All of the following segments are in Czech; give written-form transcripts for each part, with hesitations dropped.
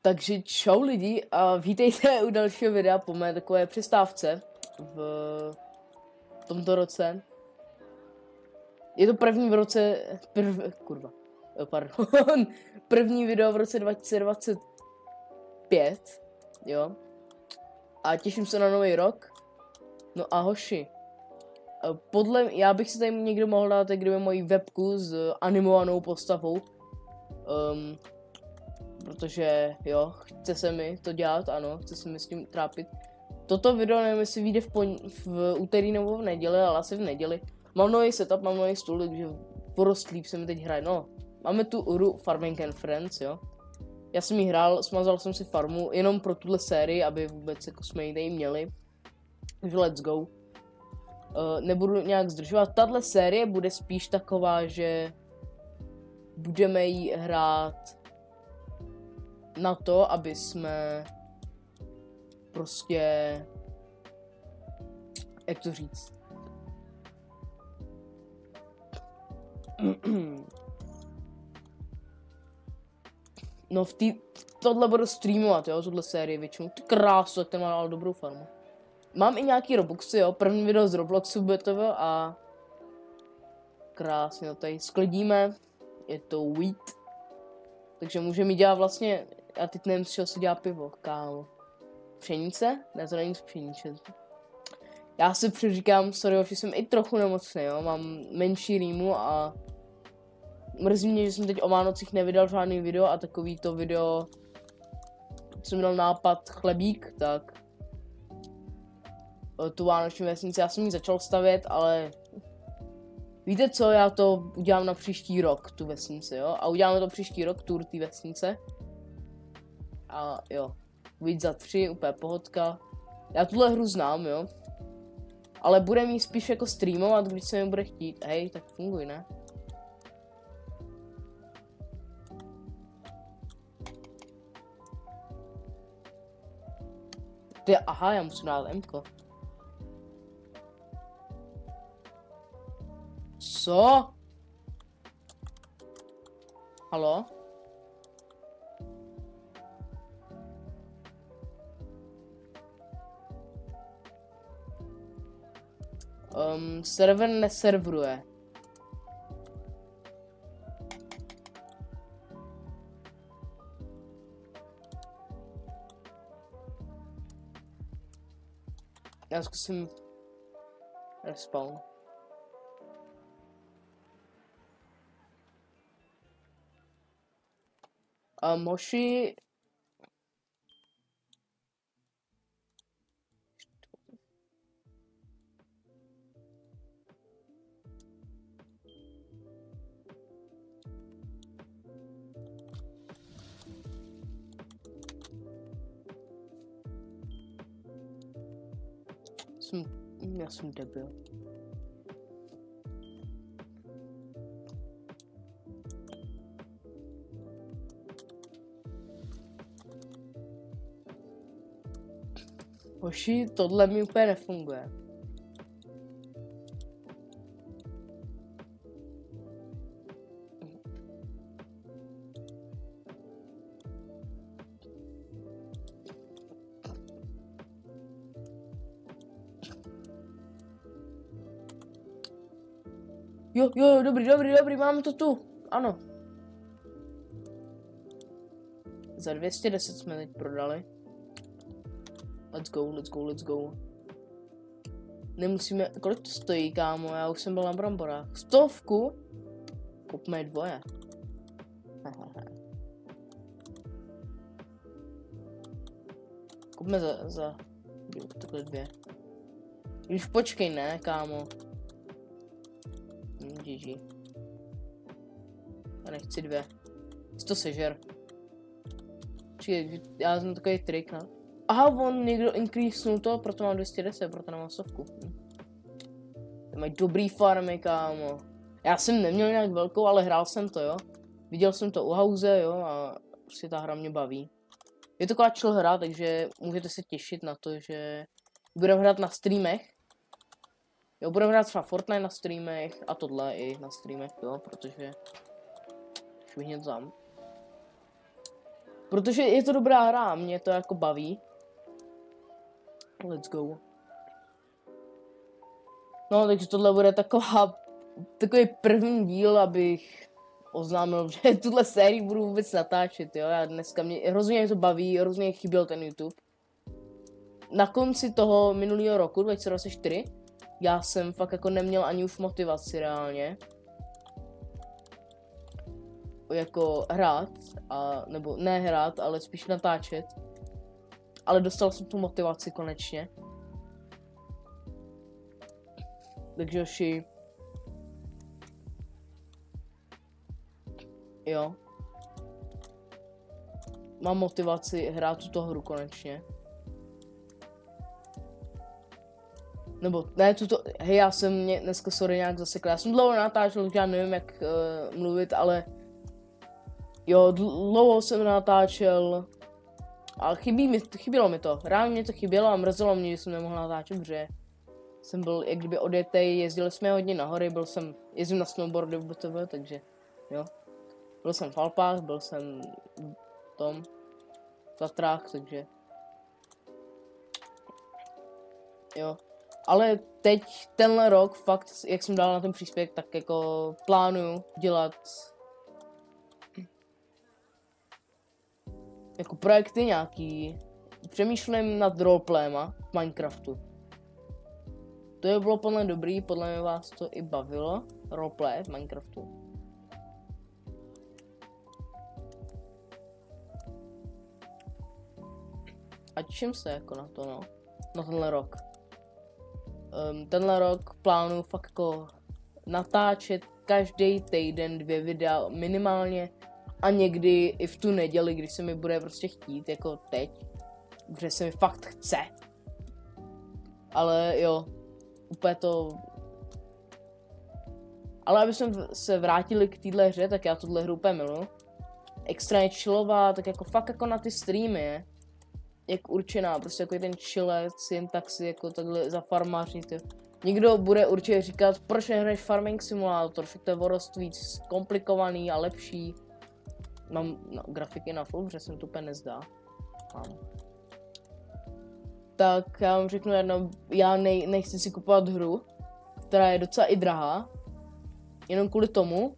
Takže čau lidi a vítejte u dalšího videa po mé takové přestávce v tomto roce. Je to první v roce, první video v roce 2025, jo. A těším se na nový rok. No a hoši, já bych si tady někdo mohl dát kdyby moji webku s animovanou postavou. Protože jo, chce se mi to dělat, ano, chce se mi s tím trápit. Toto video nevím, jestli vyjde v úterý nebo v neděli, ale asi v neděli. Mám nový setup, mám nový stůl, takže porostlíp se mi teď hraje. No, máme tu hru Farming and Friends, jo. Já jsem ji hrál, smazal jsem si farmu jenom pro tuhle sérii, aby vůbec jako jsme ji tady měli. Takže let's go. Nebudu nějak zdržovat. Tahle série bude spíš taková, že budeme ji hrát na to, aby jsme prostě, jak to říct, no tohle budu streamovat, jo, tuhle sérii většinou, ty krásu, jak ten má ale dobrou farmu. Mám i nějaký Robuxy, jo, první video z Robloxu bude to a krásně to tady sklidíme, je to wheat, takže můžeme dělat vlastně. Já teď nevím, z čeho se dělá pivo, kámo. Pšenice? Ne, to není pšenice. Já si přiříkám, sorry, že jsem i trochu nemocný, jo. Mám menší rýmu a mrzí mě, že jsem teď o Vánocích nevydal žádný video a takový to video, jsem měl nápad chlebík, tak tu vánoční vesnici, já jsem ji začal stavět, ale víte co, já to udělám na příští rok, tu vesnici, jo. A uděláme to příští rok, tour té vesnice. A jo, víc za 3, úplně pohodka. Já tuhle hru znám, jo. Ale budeme ji spíš jako streamovat, když se mi bude chtít. Hej, tak funguj, ne? Aha, já musím dát M-ko. Co? Haló? Server neserveruje. Já zkusím respawn. Moši. Já jsem debil. Hoši, tohle mi úplně nefunguje. Jo, dobrý, mám to tu, ano. Za 210 jsme teď prodali. Let's go. Nemusíme, kolik to stojí, kámo, já už jsem byl na bramborách. 100? Kupme dvoje. Kupme za takhle 2. Už počkej, ne, kámo. GG. Já nechci 2. 100 sežer. Počkej, já jsem takový trik, no. Aha, on někdo increasenul to, proto mám 210, proto nemám 100. To mají dobrý farmy, kámo. Já jsem neměl nějak velkou, ale hrál jsem to, jo. Viděl jsem to u House, jo, a prostě ta hra mě baví. Je to taková chill hra, takže můžete se těšit na to, že budeme hrát na streamech. Jo, budeme hrát třeba Fortnite na streamech a tohle i na streamech, jo, protože už bych něco tam. Protože je to dobrá hra, mě to jako baví. Let's go. No, takže tohle bude takový první díl, abych oznámil, že tuhle sérii budu vůbec natáčet, jo. Já dneska hrozně mě to baví, hrozně chyběl ten YouTube. Na konci toho minulého roku, 2024, já jsem fakt jako neměl ani už motivaci reálně. Jako hrát, nebo ne hrát, ale spíš natáčet. Ale dostal jsem tu motivaci konečně. Takže Joši. Jo. Mám motivaci hrát tuto hru konečně. Nebo ne, hej, já jsem mě dneska sorry nějak zasekl. Já jsem dlouho natáčel, já nevím jak mluvit, ale jo, dlouho jsem natáčel. Ale chybělo mi to. Reálně mě to chybělo a mrzelo mě, že jsem nemohl natáčet, protože jsem byl jak kdyby odjetej, jezdili jsme hodně na hory, jezdím na snowboardu v BTV, takže jo. Byl jsem v Alpách, byl jsem v Tatrách, takže jo. Ale teď tenhle rok fakt, jak jsem dal na ten příspěvek, tak jako plánuju dělat jako projekty nějaký. Přemýšlím nad roleplayma v Minecraftu. To by bylo podle mě dobrý, podle mě vás to i bavilo. Roleplay v Minecraftu. A těším se jako na to, no. Na tenhle rok. Tenhle rok plánuju fakt jako natáčet každý týden 2 videa minimálně. A někdy i v tu neděli, když se mi bude prostě chtít, jako teď. Protože se mi fakt chce. Ale jo, úplně to... Ale aby jsme se vrátili k téhle hře, tak já tuhle hru úplně miluji. Extrémně chillová, tak jako fakt jako na ty streamy je. Jak určená, prostě jako ten chillec, jen tak si jako takhle zafarmářit. Někdo bude určitě říkat, proč nehraješ Farming Simulator, však to je o dost víc komplikovaný a lepší. Mám grafiky na full, že se mi to úplně nezdá. Mám. Tak já vám řeknu jedno, já nechci si kupovat hru, která je docela i drahá. Jenom kvůli tomu,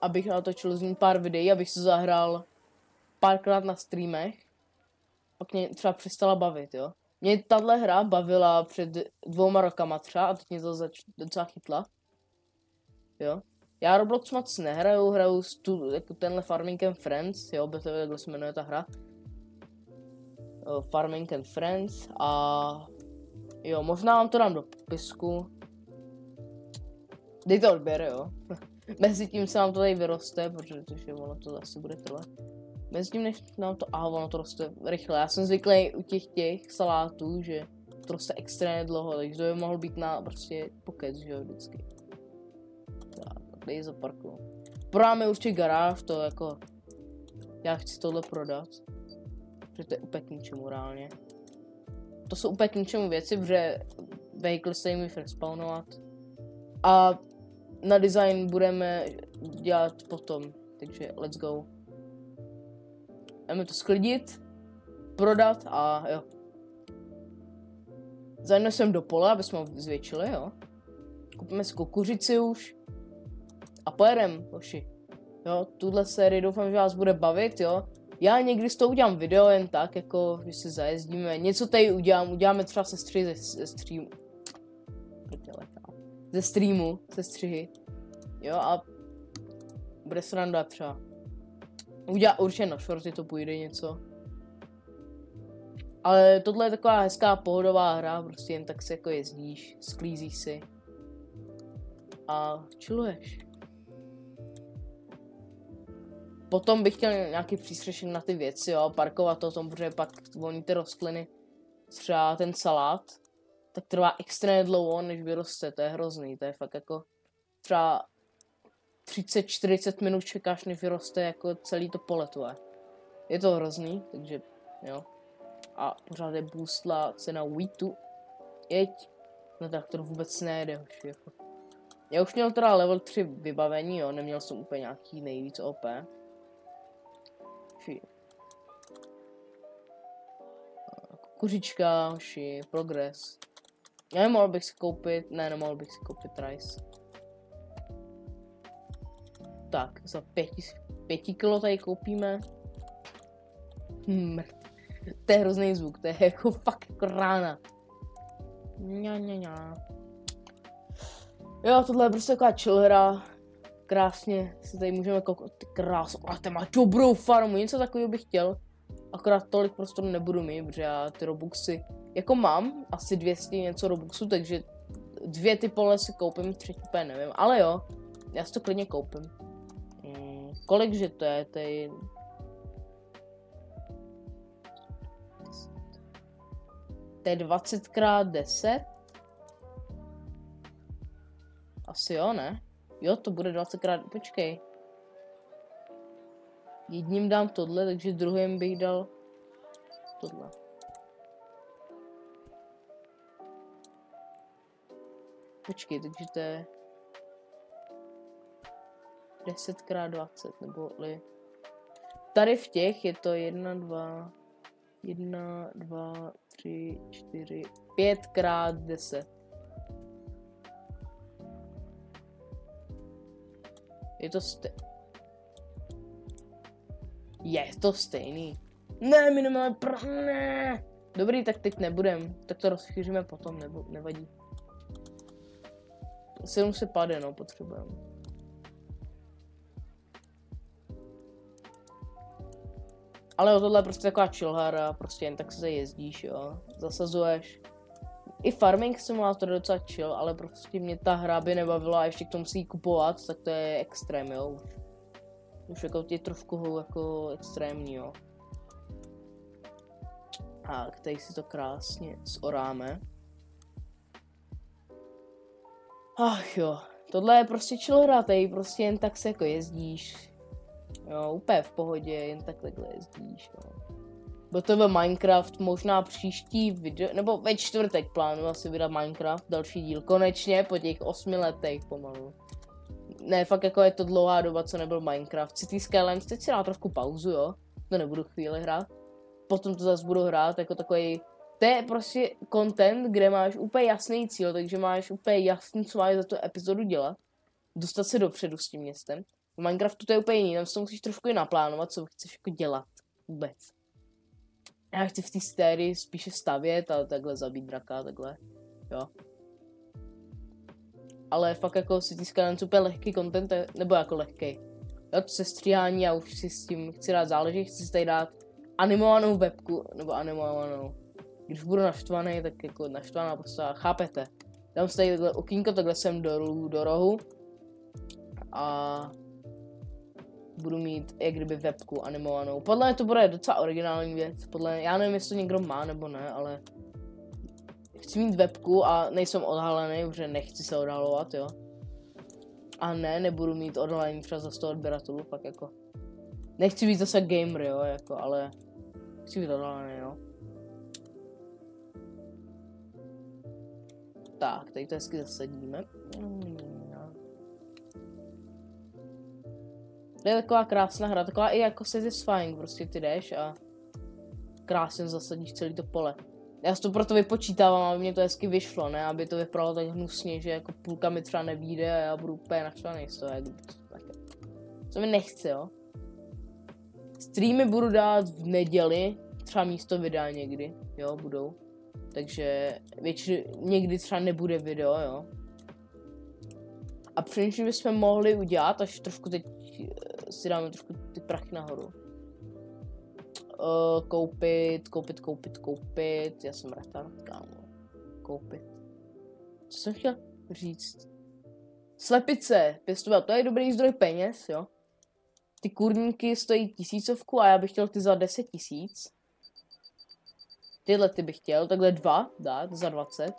abych natočil z ní pár videí, abych se zahrál párkrát na streamech. Pak mě třeba přestala bavit, jo. Mě tahle hra bavila před 2 rokama třeba a teď mě to docela chytla. Jo. Já Roblox moc nehraju, hraju jako tenhle Farming and Friends, jo, takhle se jmenuje ta hra. Farming and Friends a jo, možná vám to dám do popisku. Dejte odběr, jo. Mezi tím se vám to tady vyroste, protože ono to zase bude trvat. Mezi tím než nám to, ono to roste rychle. Já jsem zvyklý u těch salátů, že to roste extrémně dlouho, takže to by mohl být na prostě pokec, že jo, vždycky. Tak, tady zaparkuju. Prodáme určitě garáž, to jako, já chci tohle prodat. Protože to je úplně k ničemu reálně. To jsou úplně k ničemu věci, protože vehicle se jim respawnovat. A na design budeme dělat potom, takže let's go. Jdeme to sklidit, prodat a jo. Zajdeme sem do pole, aby jsme ho zvětšili, jo. Kupíme si kukuřici už. A pojedem, hoši. Jo, tuhle sérii doufám, že vás bude bavit, jo. Já někdy z toho udělám video jen tak, jako, že si zajezdíme. Něco tady uděláme třeba se střihy ze streamu. Ze střihy. Jo, a bude sranda třeba. Určitě na shorty to půjde něco. Ale tohle je taková hezká pohodová hra, prostě jen tak si jako jezdíš, sklízíš si. A chilluješ. Potom bych chtěl nějaký přístřešek na ty věci, jo, parkovat to tom, protože pak voní ty rostliny, třeba ten salát, tak trvá extrémně dlouho, než vyroste, to je hrozný, to je fakt jako třeba 30-40 minut čekáš, než vyroste jako celý to pole tvoje. Je to hrozný, takže jo. A pořád je boostla cena wheatu. Jeď, no tak to vůbec nejde, hoši, jako. Já už měl teda level 3 vybavení, jo, neměl jsem úplně nějaký nejvíc OP. Kuřička, progres. Nemohl bych si koupit, nemohl bych si koupit rice. Tak, za 5 kilo tady koupíme. To je hrozný zvuk, to je jako fakt jako rána. Jo, tohle je prostě taková chill hra. Krásně si tady můžeme koukat. Ty krásu, a ten má dobrou farmu, něco takového bych chtěl. Akorát tolik prostoru nebudu mít, protože já ty robuxy, jako mám asi 200 něco robuxů, takže 2 ty pole si koupím, 3 úplně nevím, ale jo, já si to klidně koupím. Kolikže to je, to je 20x10? Asi jo, ne? Jo, to bude 20x, počkej. Jedním dám tohle, takže druhým bych dal tohle. Počkej, takže to je 10x20, neboli... Tady v těch je to 1, 2, 3, 4, 5x10. Je to stejný. Ne, my nemáme ne. Dobrý, tak teď nebudem. Tak to rozšíříme potom, nebo nevadí. 700 pade, no, potřebujeme. Ale tohle je prostě taková chill hra, prostě jen tak se jezdíš, jo. Zasazuješ. I farming simulátor je docela chill, ale prostě mě ta hra by nebavila a ještě k tomu si ji kupovat, tak to je extrém, jo. Už jako je trošku jako extrémní, jo. Tak, tady si to krásně zoráme. Ach jo, tohle je prostě chill hra, tady prostě jen tak se jako jezdíš. Jo, úplně v pohodě, jen takhle jezdíš, jo. Byl to Minecraft, možná příští video, nebo ve čtvrtek plánuji asi vydat Minecraft, další díl, konečně po těch 8 letech pomalu. Ne, fakt jako je to dlouhá doba, co nebyl Minecraft. City Skylines, teď si dá trošku pauzu, jo. To nebudu chvíli hrát. Potom to zase budu hrát jako takový. To je prostě content, kde máš úplně jasný cíl, takže máš úplně jasný, co máš za tu epizodu dělat. Dostat se dopředu s tím městem. V Minecraftu to je úplně jiný, tam si to musíš trošku i naplánovat, co chceš jako dělat. Vůbec. Já chci v té sérii spíše stavět a takhle zabít draka, takhle. Jo. Ale fakt jako City Skylines úplně lehký content, nebo jako lehký. Jo, to se stříhání, já už si s tím chci dát záleží, chci si tady dát animovanou webku, nebo animovanou. Když budu naštvaný, tak jako naštvaná postava, chápete. Dám si tady takhle okýnko, takhle sem do rohu. A budu mít jak kdyby webku animovanou. Podle mě to bude docela originální věc, já nevím, jestli to někdo má nebo ne, ale chci mít webku a nejsem odhalený, protože nechci se odhalovat, jo. A ne, nebudu mít odhalení třeba za 100 odběratelů, fakt jako. Nechci být zase gamer, jo, jako, ale chci být odhalený, jo. Tak, tady to hezky zasadíme. To je taková krásná hra, taková i jako satisfying, prostě ty jdeš a krásně zasadíš celý to pole. Já si to proto vypočítávám, aby mě to hezky vyšlo, ne? Aby to vypadalo tak hnusně, že jako půlka mi třeba nevíde a já budu úplně naštvaný z toho, co mi nechce, jo. Streamy budu dát v neděli, třeba místo videa někdy, jo, budou. Takže někdy třeba nebude video, jo. A přemýšlím, bychom mohli udělat, až trošku teď si dáme trošku ty prachy nahoru. Koupit, já jsem retard, kámo. Koupit. Co jsem chtěl říct? Slepice, pěstovat, to je dobrý zdroj peněz, jo. Ty kurníky stojí 1000 a já bych chtěl ty za 10 000. Tyhle ty bych chtěl, takhle 2 dát za 20.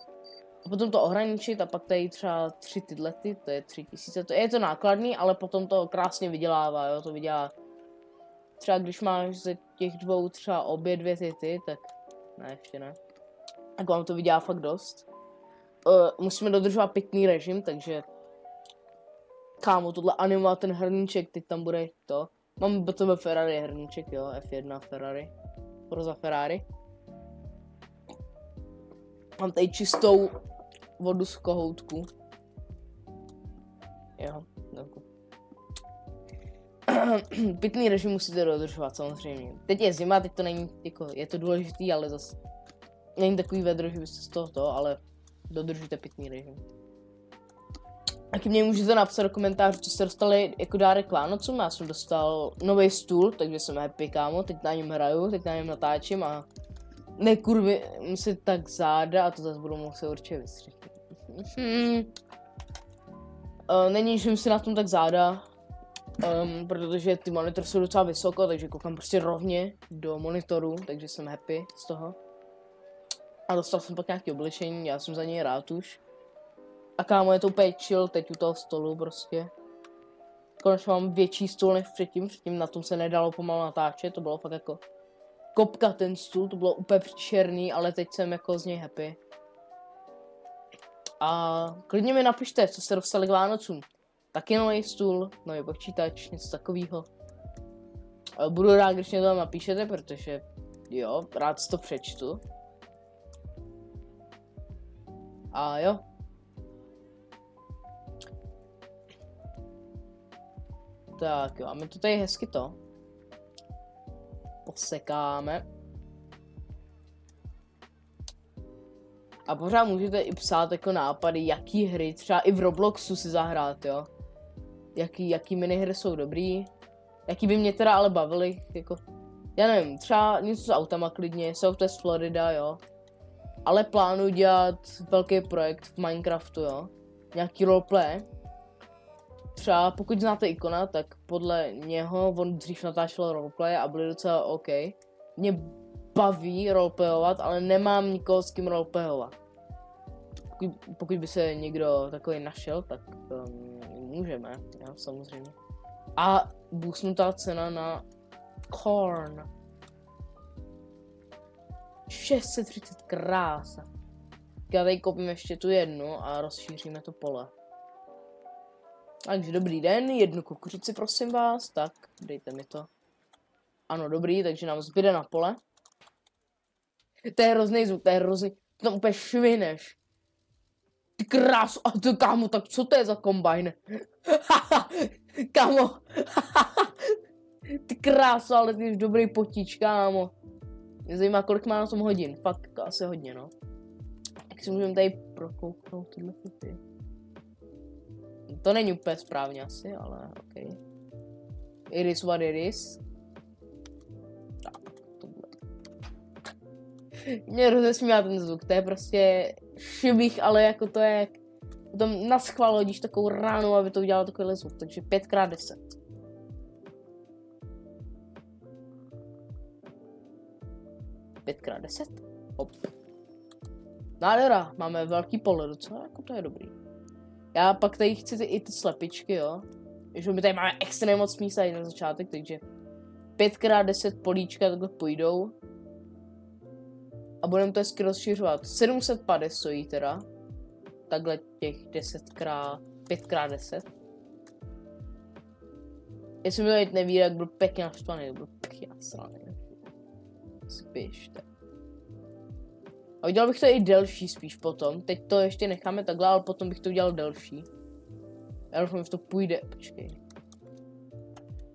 A potom to ohraničit a pak tady třeba 3 tyhle ty, to je 3000. Je to nákladný, ale potom to krásně vydělává, jo, to vydělá. Třeba když máš ze těch dvou třeba obě 2 ty, tak ne, ještě ne. Tak vám to vydělá fakt dost. Musíme dodržovat pitný režim, takže Kámo, tohle animovat ten hrníček, teď tam bude to. Mám BTV Ferrari hrníček, jo, F1 Ferrari. Forza Ferrari. Mám tady čistou vodu z kohoutku. Jo, děkuji. Pitný režim musíte dodržovat, samozřejmě. Teď je zima, teď to není, jako, je to důležitý, ale zase není takový vedro, že byste z toho, ale dodržujte pitný režim. Taky mě můžete napsat do komentářů, co jste dostali jako dárek k Vánocům. Já jsem dostal nový stůl, takže jsem happy, kámo, teď na něm hraju, teď na něm natáčím a nekurvím si tak záda a to zase budu muset určitě vystřihnout. Není, že si na tom tak záda, protože ty monitory jsou docela vysoko, takže koukám prostě rovně do monitoru, takže jsem happy z toho. A dostal jsem pak nějaké oblečení, já jsem za něj rád už. A kámo, je to úplně chill teď u toho stolu prostě. Konečně mám větší stůl než předtím na tom se nedalo pomalu natáčet, to bylo fakt jako kopka ten stůl, to bylo úplně černý, ale teď jsem jako z něj happy. A klidně mi napište, co jste dostali k Vánocům. Taky nový stůl, nový počítač, něco takového. Budu rád, když mě to tam napíšete, protože jo, rád si to přečtu. A jo. Tak jo, a my to tady hezky to posekáme. A pořád můžete i psát jako nápady, jaký hry, třeba i v Robloxu si zahrát, jo. Jaký minihry jsou dobrý, jaký by mě teda ale bavily, jako, já nevím, třeba něco s autama klidně, Southwest Florida, jo. Ale plánuji dělat velký projekt v Minecraftu, jo. Nějaký roleplay. Třeba pokud znáte Ikona, tak podle něho on dřív natáčel roleplay a byly docela OK. Mě baví roleplayovat, ale nemám nikoho s kým roleplayovat. Pokud by se někdo takový našel, tak můžeme, jo, samozřejmě. A boostnutá cena na corn. 630, krása. Já tady koupím ještě tu jednu a rozšíříme to pole. Takže dobrý den, jednu kukuřici prosím vás, tak dejte mi to. Ano, dobrý, takže nám zbyde na pole. To je hrozný zvuk, to je hrozný, to tam úplně švineš. Ty krásu, a to kámo, tak co to je za kombajn? Kámo, ty krásu, ale ty jsi dobrý potíč, kámo. Mě zajímá, kolik má na tom hodin, fakt asi hodně, no. Jak si můžeme tady prokouknout tyhle ty. To není úplně správně asi, ale ok. It is what it is. Tak, tohle. Mě rozesmívá ten zvuk, to je prostě šibích, ale jako to je, potom naschvál hodíš takovou ránu, aby to udělalo takovýhle zvuk, takže 5x10. Hop. Nádhera, máme velký pole docela, jako to je dobrý. Já pak tady chci i ty slepičky, jo. že my tady máme extrémně moc místa na začátek, takže 5x10 políčka takhle půjdou. A budeme to hezky rozšiřovat. 750 stojí teda. Takhle těch 5x10. Jestli mi to teď neví, jak byl pěkně naštvaný, byl pěkně nasraný. Spíš tak. A udělal bych to i delší spíš potom. Teď to ještě necháme takhle, ale potom bych to udělal delší. Já doufám, že to půjde, počkej.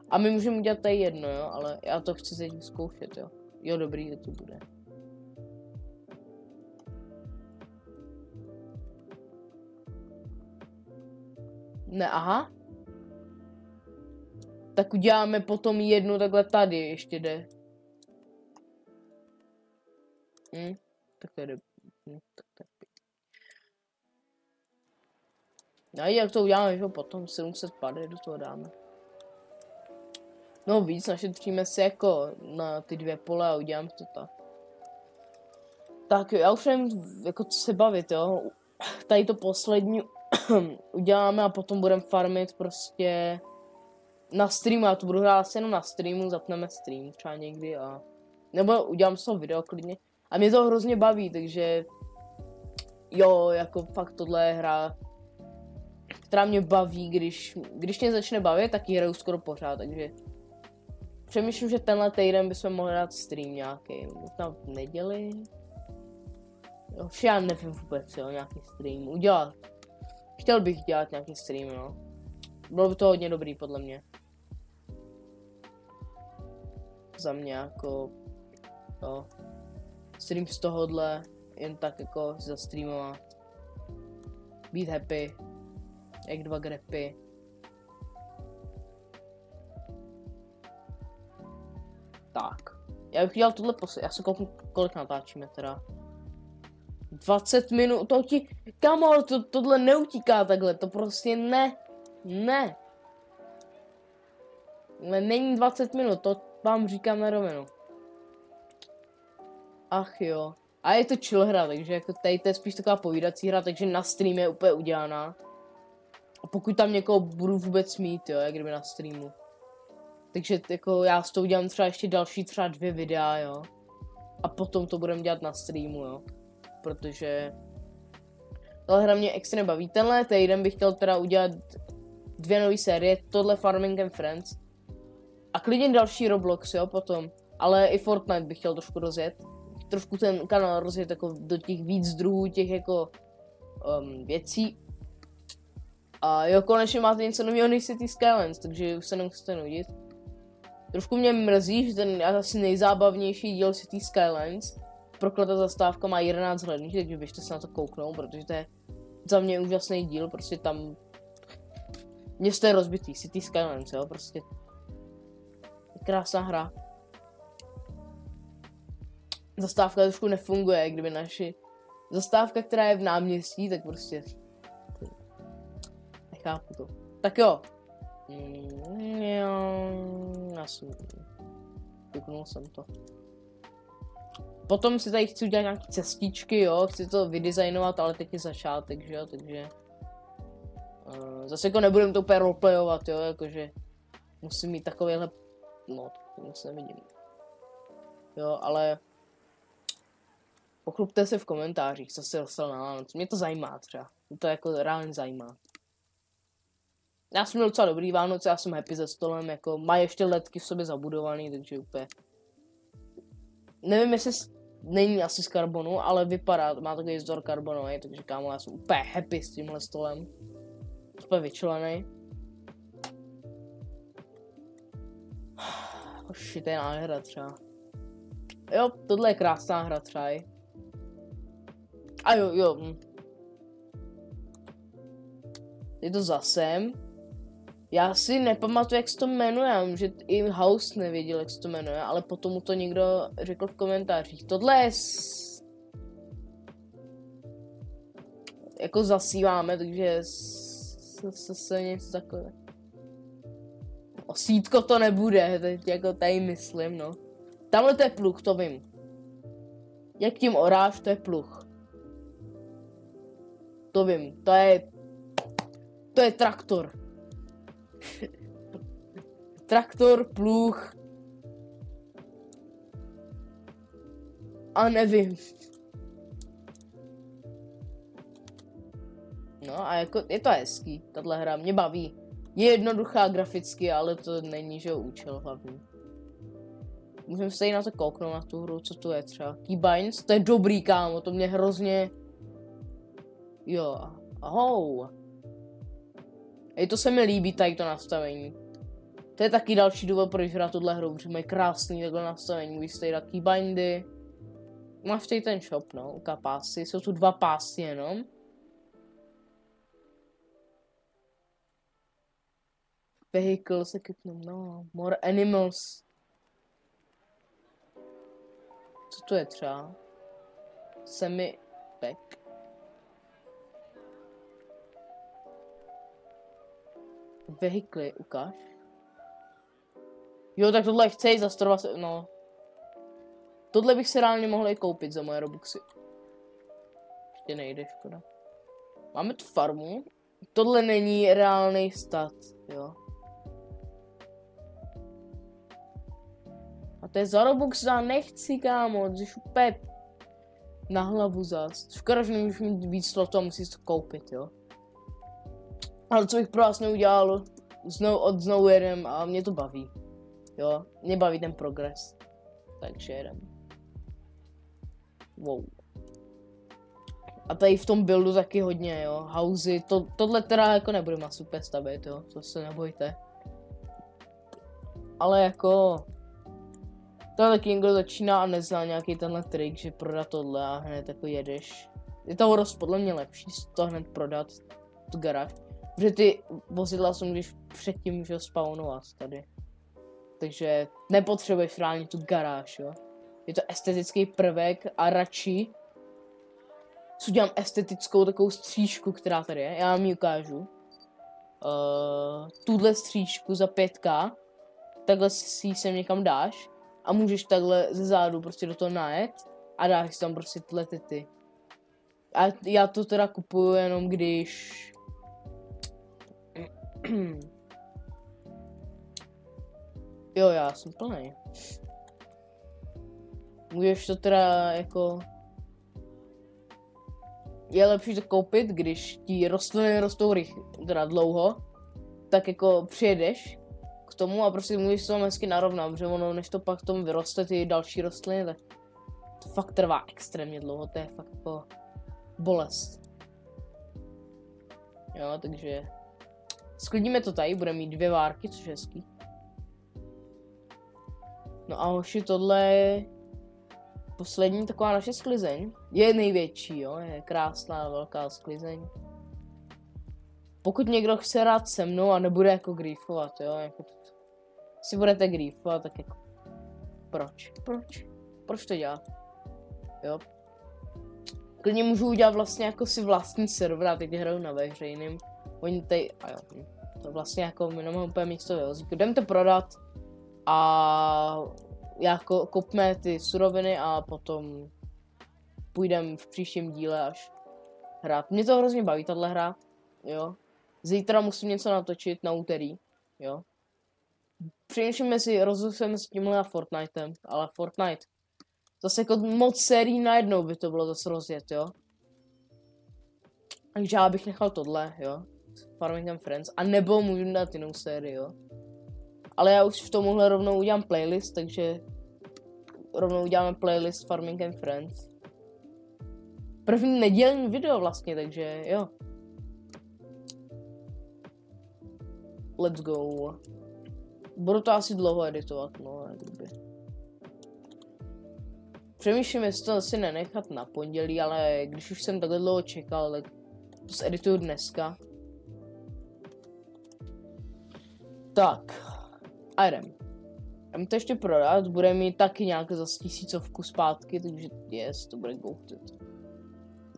A my můžeme udělat tady jedno, jo, ale já to chci teď zkoušet, jo. Jo, dobrý, že to bude. Ne, aha. Tak uděláme potom jednu takhle tady, ještě jde. Tak to jde. No jak to uděláme, že potom 750 do toho dáme. No víc, našetříme si jako na ty dvě pole a uděláme to tak. Tak jo, já už nevím, jako co se bavit, jo. Tady to poslední uděláme a potom budeme farmit prostě na streamu, já to budu hrát asi jenom na streamu, zapneme stream třeba někdy a... Nebo udělám z toho video klidně. A mě to hrozně baví, takže... Jo, jako fakt tohle je hra, která mě baví, když mě začne bavit, tak ji hraju skoro pořád, takže přemýšlím, že tenhle týden bychom mohli dát stream nějaký, možná v neděli. Jo, já nevím vůbec, jo, nějaký stream udělat. Chtěl bych dělat nějaký stream, no. Bylo by to hodně dobrý, podle mě. Za mě jako, jo. Stream z tohohle, jen tak jako zastreamovat. Být happy. Jak 2 grepy. Tak. Já bych dělal tohle já se kouknu, kolik natáčíme teda. 20 minut, to ti, kamo, tohle neutíká takhle, to prostě ne. Ale není 20 minut, to vám říkám na rovinu. Ach jo. A je to chill hra, takže jako tady to je spíš taková povídací hra, takže na stream je úplně udělaná. A pokud tam někoho budu vůbec mít, jo, jak kdyby na streamu. Takže jako já s tou udělám třeba ještě další třeba 2 videa, jo. A potom to budeme dělat na streamu, jo. Protože tahle hra mě extra baví. Tenhle týden bych chtěl teda udělat 2 nové série, tohle Farming and Friends. A klidně další Roblox, jo, potom. Ale i Fortnite bych chtěl trošku rozjet. Trošku ten kanál rozjet jako do těch víc druhů těch jako věcí. A jo, konečně máte něco nového než City Skylines, takže už se nemusíte nudit. Trošku mě mrzí, že ten asi nejzábavnější díl City Skylines, Prokletá zastávka, má 11 hlednutí, takže běžte se na to kouknout, protože to je za mě úžasný díl, prostě tam město je rozbitý, City Skylines, jo, prostě krásná hra. Zastávka trošku nefunguje, kdyby naši zastávka, která je v náměstí, tak prostě nechápu to. Tak jo. Vypnul jsem to. Potom si tady chci udělat nějaké cestičky, jo, chci to vydesignovat, ale teď je začátek, že jo, takže zase jako nebudem to úplně roleplayovat, jo, jakože musím mít takovýhle, no, to se nevidím. Jo, ale pochlupte se v komentářích, co se dostal na Vánoce, mě to zajímá třeba, mě to jako reálně zajímá. Já jsem měl docela dobrý Vánoce, já jsem happy se stolem, jako má ještě ledky v sobě zabudovaný, takže úplně. Nevím, jestli není asi z karbonu, ale vypadá, má takový vzdor karbonový, takže kámo, já jsem úplně happy s tímhle stolem. Úplně vyčlenej. Oši, to je nádhera třeba. Jo, tohle je krásná hra třeba. A jo. Je to zasem. Já si nepamatuju, jak se to jmenuje, že i House nevěděl, jak se to jmenuje, ale potom mu to někdo řekl v komentářích. Tohle je jako zasíváme, takže se něco takové. Sítko to nebude, teď jako tady myslím, no. Tamhle to je pluh, to vím. Jak tím oráš, to je pluh. To vím, to je traktor. Traktor, pluh. A nevím. No a jako je to hezký, tahle hra mě baví. Je jednoduchá graficky, ale to není, že účel hlavní. Můžeme se na to kouknout, na tu hru, co tu je třeba. Keybinds, to je dobrý, kámo, to mě hrozně. Jo, ahou. Ej, to se mi líbí, tady to nastavení. To je taky další důvod, proč hrát tuhle hru, protože mají krásný takhle nastavení. Můžeš tady dát keybindy. Máš tady ten shop, no, uká pásy, jsou tu 2 pásy jenom. Vehicles, no, more animals. Co to je třeba? Semi-pack. Vehikly, ukáž. Jo, tak tohle chci za 120, no. Tohle bych si reálně mohl i koupit za moje Robuxy. Ještě nejde, škoda. Máme tu farmu. Tohle není reálný stat, jo. A to je za Robux, já nechci, kámo, to je úplně na hlavu zas. Škoda, že nemůžu mít víc slotů a musíš to koupit, jo. Ale co bych pro vás neudělal, znovu jedem a mě to baví. Jo, mě baví ten progres. Takže jedem. Wow. A tady v tom buildu taky hodně, jo, housey, tohle teda jako nebudu moc super stavit, jo, to se nebojte. Ale jako, tohle taky někdo začíná a nezná nějaký tenhle trik, že prodat tohle a hned jako jedeš. Je to podle mě lepší to hned prodat, tu garáž. Protože ty vozidla jsou když předtím můžou spawnovat tady. Takže nepotřebuješ reálně tu garáž, jo. Je to estetický prvek a radši si udělám estetickou takovou střížku, která tady je. Já vám ji ukážu. Tuhle střížku za 5K. Takhle si ji sem někam dáš. A můžeš takhle ze zádu prostě do toho najet. A dáš si tam prostě tyhle ty. A já to teda kupuju jenom když... Jo, já jsem plný. Můžeš to teda jako... Je lepší to koupit, když ti rostliny rostou teda dlouho, tak jako přijedeš k tomu a prostě můžeš to tam hezky narovnat, protože ono, než to pak tomu vyroste ty další rostliny, tak to fakt trvá extrémně dlouho, to je fakt jako bolest. Jo, takže sklidíme to tady, budeme mít 2 várky, což je hezký. No a hoši, tohle je poslední taková naše sklizeň. Je největší, jo, je krásná, velká sklizeň. Pokud někdo chce rád se mnou a nebude jako griefovat, jo, jako si budete griefovat, tak jako proč to dělat, jo. Klidně můžu udělat vlastně jako si vlastní server a teď hraju na veřejným. Oni tady, a jo, to vlastně jako my nemáme úplně místo vyhozíku. Jdem to prodat a jako koupíme ty suroviny a potom půjdeme v příštím díle až hrát. Mě to hrozně baví, tahle hra, jo. Zítra musím něco natočit na úterý, jo. Přemýšlíme si, rozhodujeme s tímhle a Fortnitem, ale Fortnite zase jako moc sérií najednou by to bylo zase rozjet, jo. Takže já bych nechal tohle, jo. Farming and Friends, a nebo můžu dát jinou sérii, jo. Ale já už v tomuhle rovnou udělám playlist, takže rovnou uděláme playlist Farming and Friends. První nedělní video vlastně, takže jo. Let's go. Budu to asi dlouho editovat, no, kdyby. Přemýšlím, jestli to asi nenechat na pondělí, ale když už jsem takhle dlouho čekal, tak to zedituju dneska. Tak. A jdem. Jdem to ještě prodat, bude mít taky nějaké zase 1000 zpátky, takže yes, to bude goated.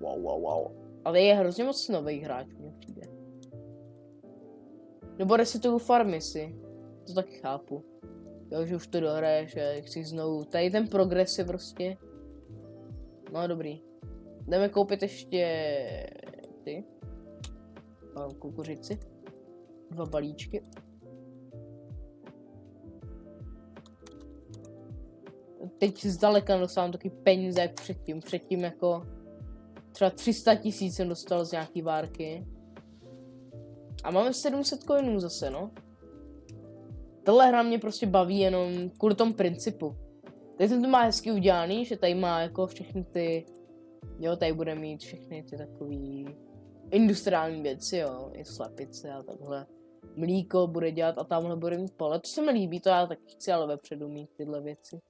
Wow. Ale je hrozně moc nových hráčů, mně přijde. Nebo resetuju farmy si, to taky chápu. Jo, že už to dohraješ, že chci znovu, tady ten progres je prostě. No dobrý. Jdeme koupit ještě ty. Kukuřici. 2 balíčky. Teď zdaleka dostávám taky peníze jak předtím. Předtím jako třeba 300 000 jsem dostal z nějaký várky. A máme 700 coinů zase, no. Tohle hra mě prostě baví jenom kvůli tomu principu. Tady ten to má hezky udělaný, že tady má jako všechny ty... Jo, tady bude mít všechny ty takový industriální věci, jo. I slepice a takhle. Mlíko bude dělat a tamhle bude mít pole. To se mi líbí, to já taky chci ale vepředu mít tyhle věci.